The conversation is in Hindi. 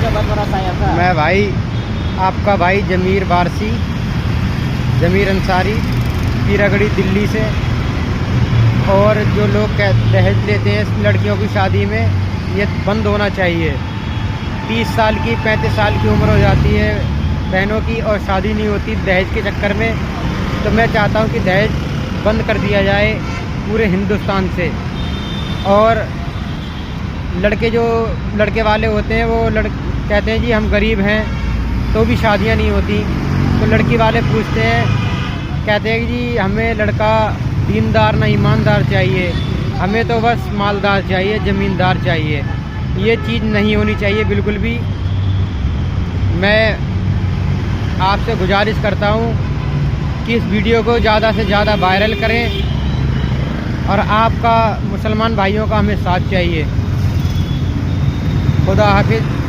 मैं भाई आपका भाई जमीर बारसी, जमीर अंसारी, पीरागढ़ी दिल्ली से। और जो लोग दहेज लेते हैं लड़कियों की शादी में, ये बंद होना चाहिए। 30 साल की 35 साल की उम्र हो जाती है बहनों की और शादी नहीं होती दहेज के चक्कर में। तो मैं चाहता हूँ कि दहेज बंद कर दिया जाए पूरे हिंदुस्तान से। और लड़के वाले होते हैं वो कहते हैं जी हम गरीब हैं, तो भी शादियां नहीं होती। तो लड़की वाले पूछते हैं, कहते हैं कि जी हमें लड़का दीनदार ना ईमानदार चाहिए, हमें तो बस मालदार चाहिए, ज़मींदार चाहिए। ये चीज़ नहीं होनी चाहिए बिल्कुल भी। मैं आपसे गुजारिश करता हूँ कि इस वीडियो को ज़्यादा से ज़्यादा वायरल करें और आपका मुसलमान भाइयों का हमें साथ चाहिए। खुदा हाफिज़।